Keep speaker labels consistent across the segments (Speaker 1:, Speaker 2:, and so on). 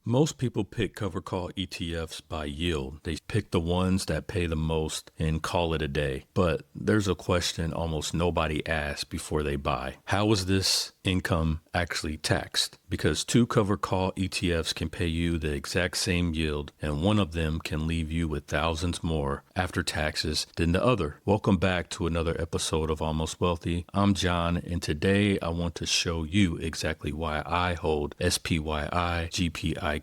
Speaker 1: Most people pick cover call ETFs by yield. They pick the ones that pay the most and call it a day. But there's a question almost nobody asks before they buy. How is this income actually taxed? Because two cover call ETFs can pay you the exact same yield, and one of them can leave you with thousands more after taxes than the other. Welcome back to another episode of Almost Wealthy. I'm John, and today I want to show you exactly why I hold SPYI, GPIQ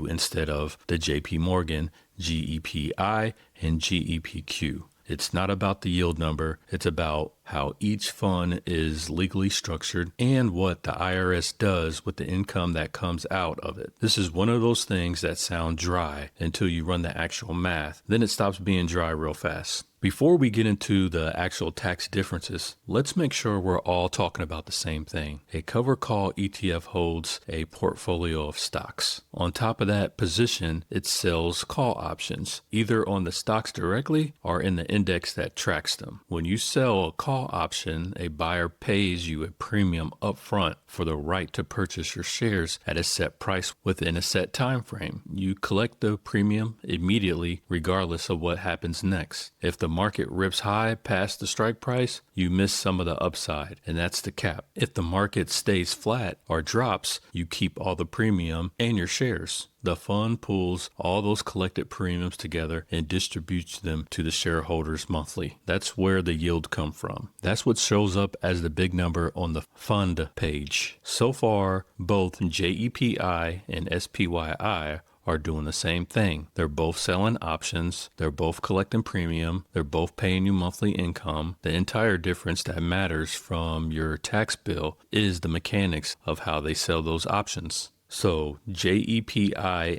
Speaker 1: instead of the JP Morgan, JEPI and GEPQ. It's not about the yield number. It's about how each fund is legally structured and what the IRS does with the income that comes out of it. This is one of those things that sound dry until you run the actual math. Then it stops being dry real fast. Before we get into the actual tax differences, let's make sure we're all talking about the same thing. A cover call ETF holds a portfolio of stocks. On top of that position, it sells call options, either on the stocks directly or in the index that tracks them. When you sell a call option, a buyer pays you a premium upfront for the right to purchase your shares at a set price within a set time frame. You collect the premium immediately, regardless of what happens next. If the market rips high past the strike price, you miss some of the upside, and that's the cap. If the market stays flat or drops, you keep all the premium and your shares. The fund pulls all those collected premiums together and distributes them to the shareholders monthly. That's where the yield comes from. That's what shows up as the big number on the fund page. So far, both JEPI and SPYI are doing the same thing. They're both selling options. They're both collecting premium. They're both paying you monthly income. The entire difference that matters from your tax bill is the mechanics of how they sell those options. So JEPI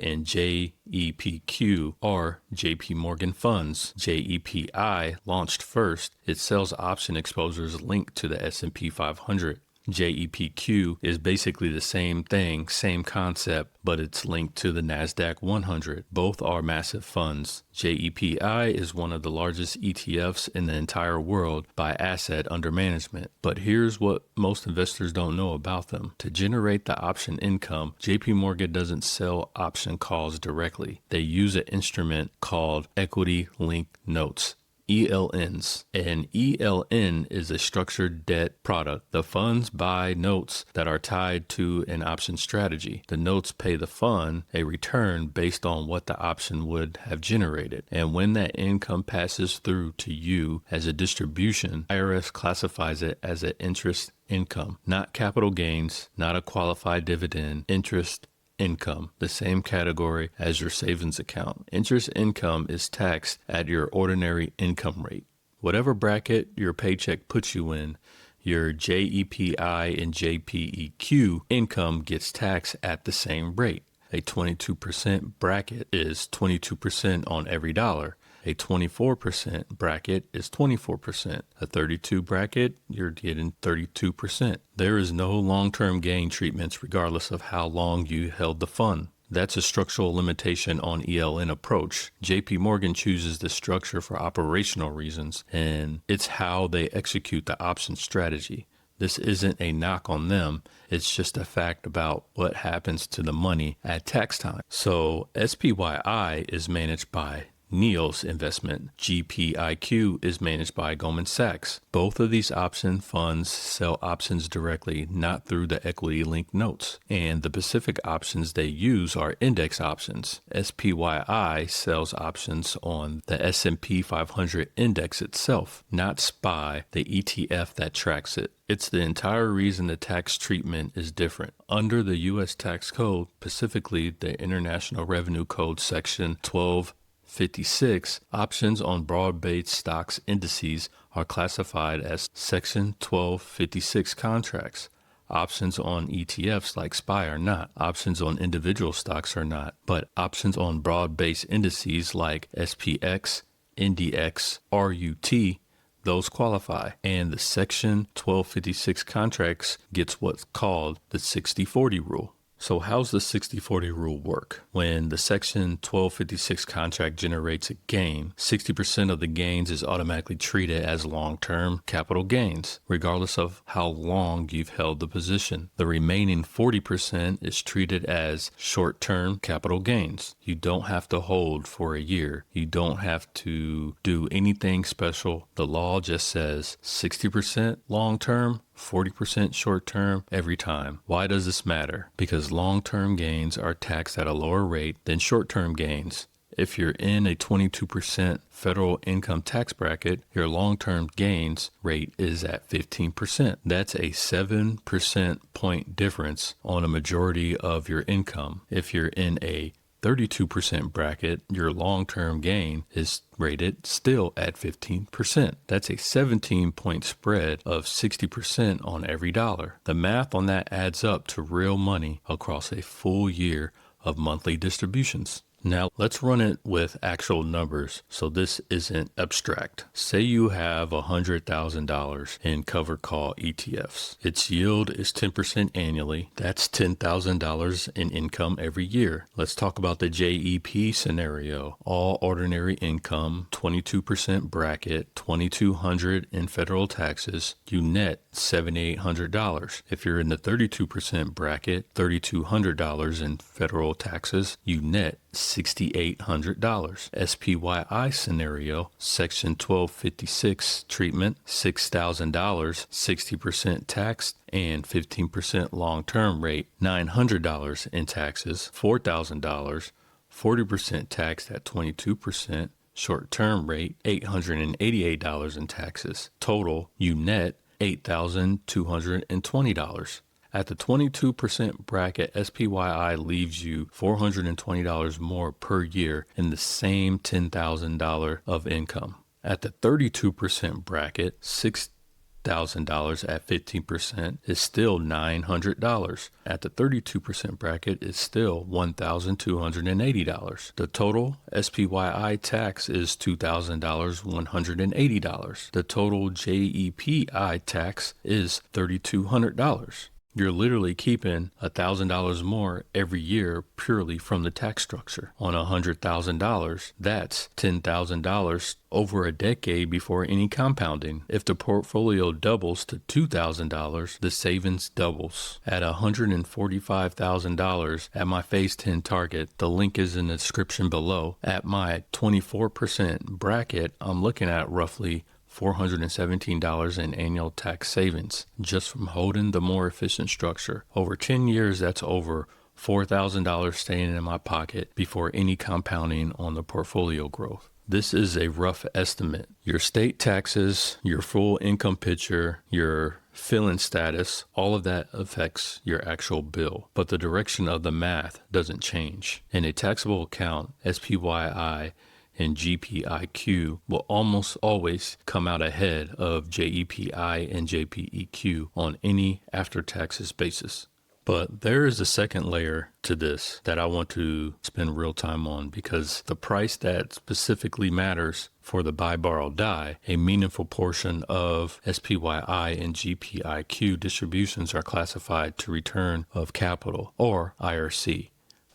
Speaker 1: and JEPQ are JP Morgan funds. JEPI launched first. It sells option exposures linked to the S&P 500. JEPQ is basically the same thing, same concept, but it's linked to the NASDAQ 100. Both are massive funds. JEPI is one of the largest ETFs in the entire world by asset under management. But here's what most investors don't know about them. To generate the option income, JP Morgan doesn't sell option calls directly. They use an instrument called equity-linked notes. ELNs. An ELN is a structured debt product. The funds buy notes that are tied to an option strategy. The notes pay the fund a return based on what the option would have generated. And when that income passes through to you as a distribution, IRS classifies it as an interest income, not capital gains, not a qualified dividend, interest income, the same category as your savings account. Interest income is taxed at your ordinary income rate. Whatever bracket your paycheck puts you in, your JEPI and JPEQ income gets taxed at the same rate. A 22% bracket is 22% on every dollar. A 24% bracket is 24%. A 32 bracket, you're getting 32%. There is no long-term gain treatments regardless of how long you held the fund. That's a structural limitation on ELN approach. JP Morgan chooses the structure for operational reasons, and it's how they execute the option strategy. This isn't a knock on them. It's just a fact about what happens to the money at tax time. So SPYI is managed by Neos Investment. GPIQ is managed by Goldman Sachs. Both of these option funds sell options directly, not through the equity-linked notes. And the specific options they use are index options. SPYI sells options on the S&P 500 index itself, not SPY, the ETF that tracks it. It's the entire reason the tax treatment is different. Under the U.S. tax code, specifically the International Revenue Code section 1256, options on broad-based stocks indices are classified as Section 1256 contracts. Options on ETFs like SPY are not. Options on individual stocks are not. But options on broad-based indices like SPX, NDX, RUT, those qualify. And the Section 1256 contracts gets what's called the 60-40 rule. So how's the 60-40 rule work? When the Section 1256 contract generates a gain, 60% of the gains is automatically treated as long-term capital gains, regardless of how long you've held the position. The remaining 40% is treated as short-term capital gains. You don't have to hold for a year. You don't have to do anything special. The law just says 60% long-term, 40% short-term every time. Why does this matter? Because long-term gains are taxed at a lower rate than short-term gains. If you're in a 22% federal income tax bracket, your long-term gains rate is at 15%. That's a 7% point difference on a majority of your income. If you're in a 32% bracket, your long-term gain is rated still at 15%. That's a 17-point spread of 60% on every dollar. The math on that adds up to real money across a full year of monthly distributions. Now, let's run it with actual numbers so this isn't abstract. Say you have $100,000 in cover call ETFs. Its yield is 10% annually. That's $10,000 in income every year. Let's talk about the JEP scenario. All ordinary income, 22% bracket, $2,200 in federal taxes. You net $7,800. If you're in the 32% bracket, $3,200 in federal taxes, you net $6,800. SPYI scenario, Section 1256 treatment, $6,000, 60% taxed and 15% long-term rate, $900 in taxes, $4,000, 40% taxed at 22%, short-term rate, $888 in taxes. Total, you net $8,220. At the 22% bracket, SPYI leaves you $420 more per year in the same $10,000 of income. At the 32% bracket, $6,000 at 15% is still $900. At the 32% bracket, it's still $1,280. The total SPYI tax is $2,000, $180. The total JEPI tax is $3,200. You're literally keeping $1,000 more every year purely from the tax structure. On $100,000, that's $10,000 over a decade before any compounding. If the portfolio doubles to $2,000, the savings doubles. At $145,000 at my phase 10 target, the link is in the description below. At my 24% bracket, I'm looking at roughly $417 in annual tax savings just from holding the more efficient structure. Over 10 years, that's over $4,000 staying in my pocket before any compounding on the portfolio growth. This is a rough estimate. Your state taxes, your full income picture, your fill-in status, all of that affects your actual bill, but the direction of the math doesn't change. In a taxable account, SPYI and GPIQ will almost always come out ahead of JEPI and JPEQ on any after-taxes basis. But there is a second layer to this that I want to spend real time on, because the price that specifically matters for the buy, borrow, die, a meaningful portion of SPYI and GPIQ distributions are classified to return of capital, or IRC.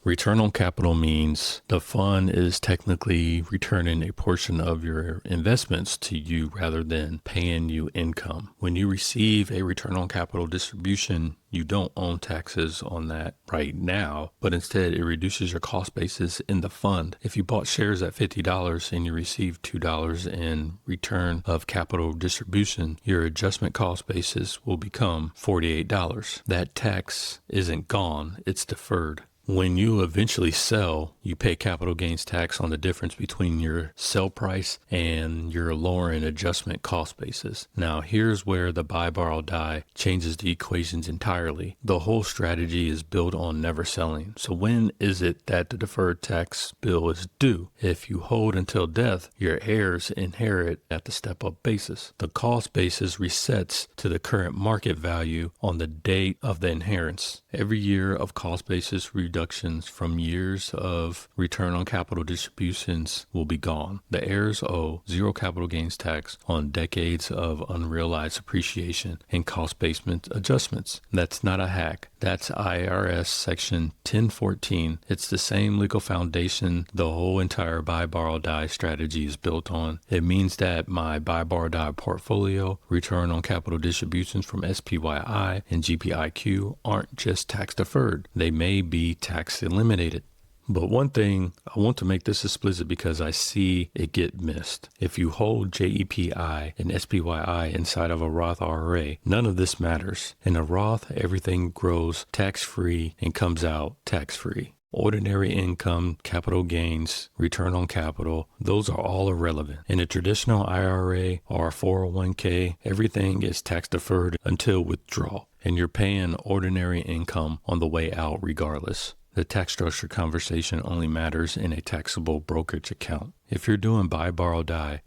Speaker 1: Return on capital means the fund is technically returning a portion of your investments to you rather than paying you income. When you receive a return on capital distribution, you don't own taxes on that right now, but instead it reduces your cost basis in the fund. If you bought shares at $50 and you received $2 in return of capital distribution, your adjustment cost basis will become $48. That tax isn't gone, it's deferred. When you eventually sell, you pay capital gains tax on the difference between your sell price and your lowering adjustment cost basis. Now, here's where the buy, borrow, die changes the equations entirely. The whole strategy is built on never selling. So when is it that the deferred tax bill is due? If you hold until death, your heirs inherit at the step-up basis. The cost basis resets to the current market value on the date of the inheritance. Every year of cost basis reduction deductions from years of return on capital distributions will be gone. The heirs owe zero capital gains tax on decades of unrealized appreciation and cost basement adjustments. That's not a hack. That's IRS Section 1014. It's the same legal foundation the whole entire buy, borrow, die strategy is built on. It means that my buy, borrow, die portfolio return on capital distributions from SPYI and GPIQ aren't just tax deferred. They may be tax eliminated. But one thing, I want to make this explicit because I see it get missed. If you hold JEPI and SPYI inside of a Roth IRA, none of this matters. In a Roth, everything grows tax-free and comes out tax-free. Ordinary income, capital gains, return on capital, those are all irrelevant. In a traditional IRA or 401k, everything is tax deferred until withdrawal, and you're paying ordinary income on the way out regardless. The tax structure conversation only matters in a taxable brokerage account. If you're doing buy, borrow, die,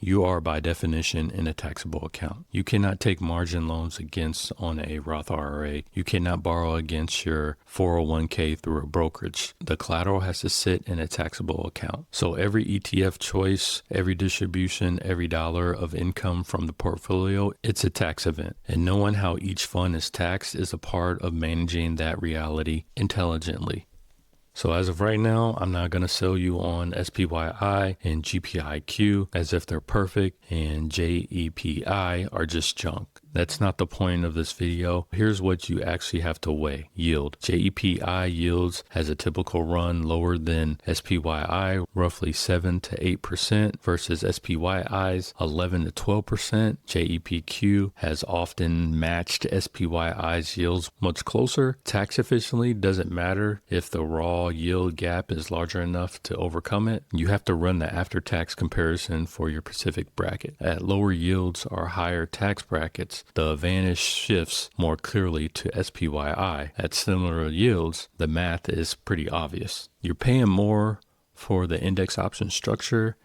Speaker 1: you are by definition in a taxable account. You cannot take margin loans against on a Roth IRA. You cannot borrow against your 401k through a brokerage. The collateral has to sit in a taxable account. So every ETF choice, every distribution, every dollar of income from the portfolio, it's a tax event. And knowing how each fund is taxed is a part of managing that reality intelligently. So as of right now, I'm not going to sell you on SPYI and GPIQ as if they're perfect and JEPI are just junk. That's not the point of this video. Here's what you actually have to weigh. Yield. JEPI yields has a typical run lower than SPYI, roughly 7 to 8% versus SPYI's 11 to 12%. JEPQ has often matched SPYI's yields much closer. Tax efficiently doesn't matter if the raw yield gap is larger enough to overcome it. You have to run the after-tax comparison for your specific bracket. At lower yields or higher tax brackets, the advantage shifts more clearly to SPYI. At similar yields, the math is pretty obvious. You're paying more for the index option structure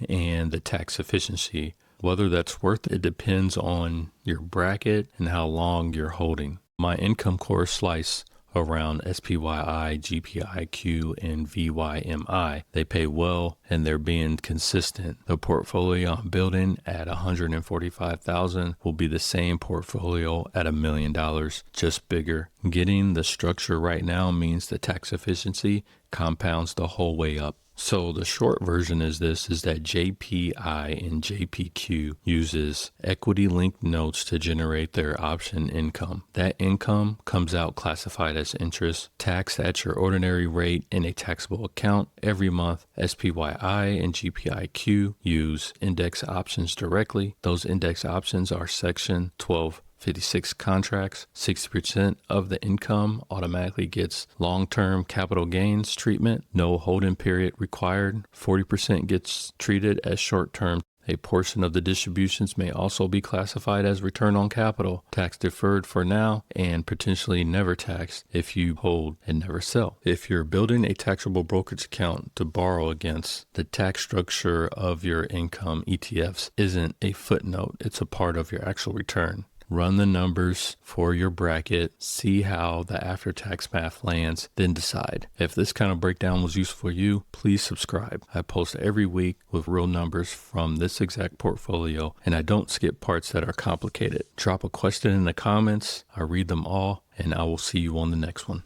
Speaker 1: and the tax efficiency. Whether that's worth it depends on your bracket and how long you're holding. My income core slice around SPYI, GPIQ, and VYMI. They pay well and they're being consistent. The portfolio I'm building at $145,000 will be the same portfolio at $1 million, just bigger. Getting the structure right now means the tax efficiency compounds the whole way up. So the short version is that JPI and JPQ uses equity-linked notes to generate their option income. That income comes out classified as interest, taxed at your ordinary rate in a taxable account every month. SPYI and GPIQ use index options directly. Those index options are Section 1256 contracts. 60% of the income automatically gets long-term capital gains treatment, no holding period required. 40% gets treated as short-term. A portion of the distributions may also be classified as return on capital, tax deferred for now and potentially never taxed if you hold and never sell. If you're building a taxable brokerage account to borrow against, the tax structure of your income ETFs isn't a footnote, it's a part of your actual return. Run the numbers for your bracket, see how the after-tax math lands, then decide. If this kind of breakdown was useful for you, please subscribe. I post every week with real numbers from this exact portfolio, and I don't skip parts that are complicated. Drop a question in the comments. I read them all, and I will see you on the next one.